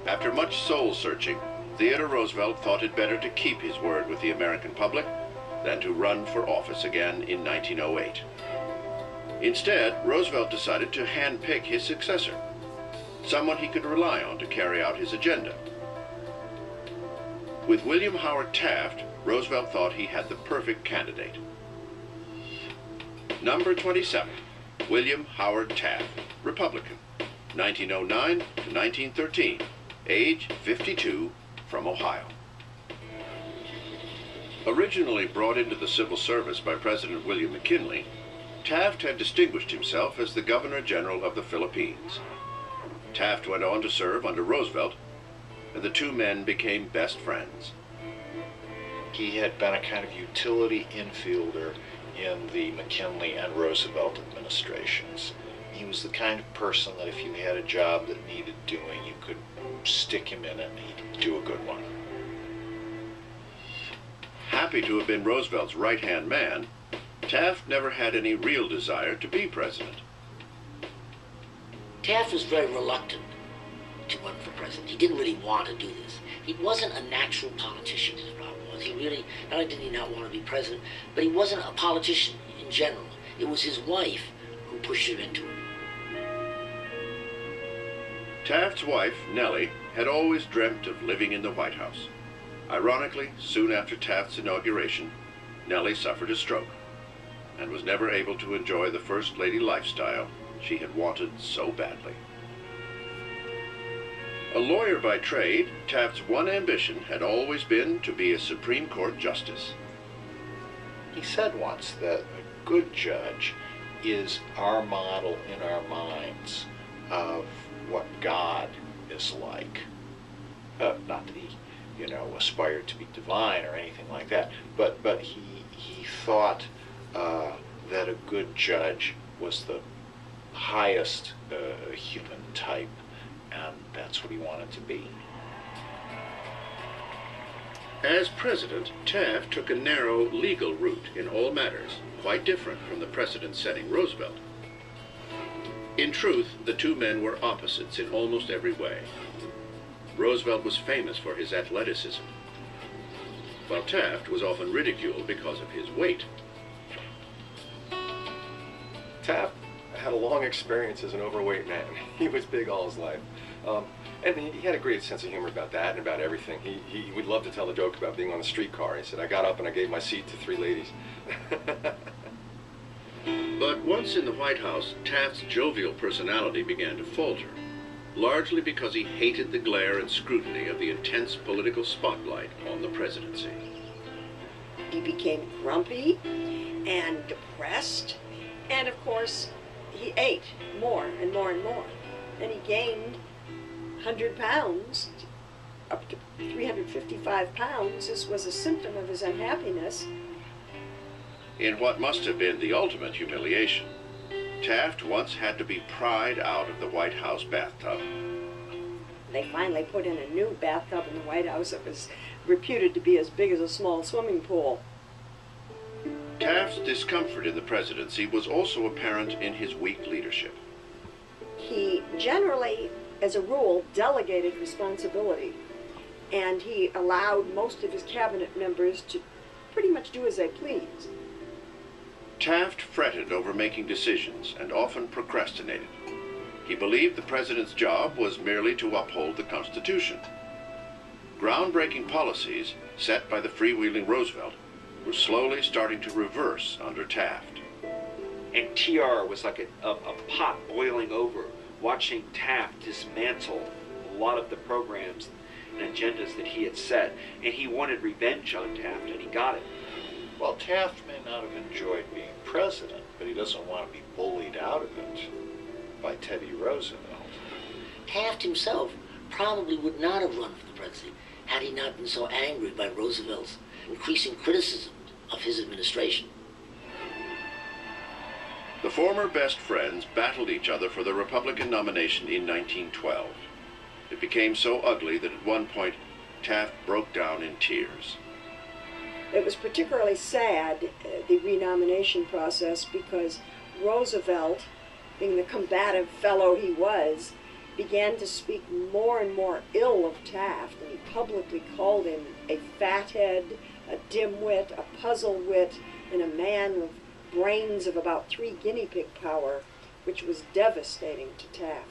After much soul-searching, Theodore Roosevelt thought it better to keep his word with the American public than to run for office again in 1908. Instead, Roosevelt decided to handpick his successor, someone he could rely on to carry out his agenda. With William Howard Taft, Roosevelt thought he had the perfect candidate. Number 27, William Howard Taft, Republican, 1909 to 1913, age 52, from Ohio. Originally brought into the civil service by President William McKinley, Taft had distinguished himself as the Governor-General of the Philippines. Taft went on to serve under Roosevelt, and the two men became best friends. He had been a kind of utility infielder in the McKinley and Roosevelt administrations. He was the kind of person that if you had a job that needed doing, you could stick him in it and he'd do a good one. Happy to have been Roosevelt's right-hand man, Taft never had any real desire to be president. Taft was very reluctant to run for president. He didn't really want to do this. He wasn't a natural politician, his problem was. He really, not only did he not want to be president, but he wasn't a politician in general. It was his wife who pushed him into it. Taft's wife, Nellie, had always dreamt of living in the White House. Ironically, soon after Taft's inauguration, Nellie suffered a stroke and was never able to enjoy the First Lady lifestyle she had wanted so badly. A lawyer by trade, Taft's one ambition had always been to be a Supreme Court justice. He said once that a good judge is our model in our minds of what God is like. Not that he, aspired to be divine or anything like that, but he thought that a good judge was the highest human type, and that's what he wanted to be. As president, Taft took a narrow legal route in all matters, quite different from the precedent-setting Roosevelt. In truth, the two men were opposites in almost every way. Roosevelt was famous for his athleticism, while Taft was often ridiculed because of his weight. Taft had a long experience as an overweight man. He was big all his life. And he had a great sense of humor about that and about everything. He would love to tell a joke about being on the streetcar. He said, I got up and I gave my seat to 3 ladies. But once in the White House, Taft's jovial personality began to falter, largely because he hated the glare and scrutiny of the intense political spotlight on the presidency. He became grumpy and depressed, and of course, he ate more and more and more. And he gained 100 pounds, up to 355 pounds. This was a symptom of his unhappiness. In what must have been the ultimate humiliation, Taft once had to be pried out of the White House bathtub. They finally put in a new bathtub in the White House that was reputed to be as big as a small swimming pool. Taft's discomfort in the presidency was also apparent in his weak leadership. He generally, as a rule, delegated responsibility, and he allowed most of his cabinet members to pretty much do as they pleased. Taft fretted over making decisions and often procrastinated. He believed the president's job was merely to uphold the Constitution. Groundbreaking policies set by the freewheeling Roosevelt were slowly starting to reverse under Taft. And TR was like a pot boiling over, watching Taft dismantle a lot of the programs and agendas that he had set. And he wanted revenge on Taft, and he got it. Well, Taft may not have enjoyed being president, but he doesn't want to be bullied out of it by Teddy Roosevelt. Taft himself probably would not have run for the presidency had he not been so angry by Roosevelt's increasing criticism of his administration. The former best friends battled each other for the Republican nomination in 1912. It became so ugly that at one point Taft broke down in tears. It was particularly sad, the renomination process, because Roosevelt, being the combative fellow he was, began to speak more and more ill of Taft, and he publicly called him a fathead, a dimwit, a puzzle wit, and a man with brains of about 3 guinea pig power, which was devastating to Taft.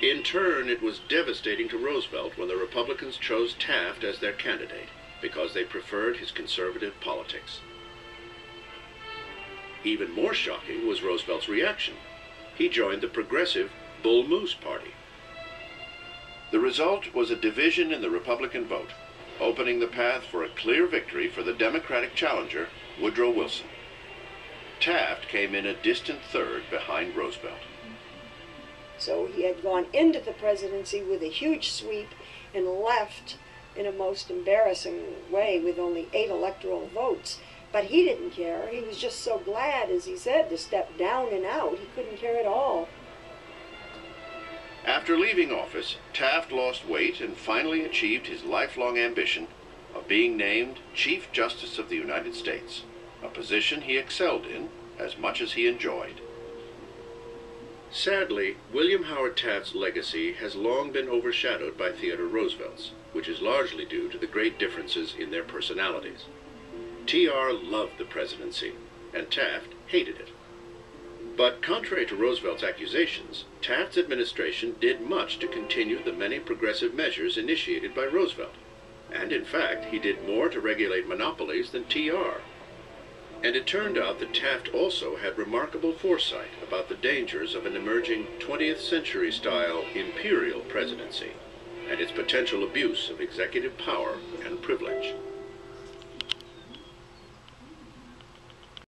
In turn, it was devastating to Roosevelt when the Republicans chose Taft as their candidate because they preferred his conservative politics. Even more shocking was Roosevelt's reaction. He joined the progressive Bull Moose Party. The result was a division in the Republican vote, opening the path for a clear victory for the Democratic challenger, Woodrow Wilson. Taft came in a distant third behind Roosevelt. So he had gone into the presidency with a huge sweep and left in a most embarrassing way with only 8 electoral votes. But he didn't care. He was just so glad, as he said, to step down and out. He couldn't care at all. After leaving office, Taft lost weight and finally achieved his lifelong ambition of being named Chief Justice of the United States, a position he excelled in as much as he enjoyed. Sadly, William Howard Taft's legacy has long been overshadowed by Theodore Roosevelt's, which is largely due to the great differences in their personalities. TR loved the presidency, and Taft hated it. But contrary to Roosevelt's accusations, Taft's administration did much to continue the many progressive measures initiated by Roosevelt. And in fact, he did more to regulate monopolies than TR. And it turned out that Taft also had remarkable foresight about the dangers of an emerging 20th century-style imperial presidency and its potential abuse of executive power and privilege.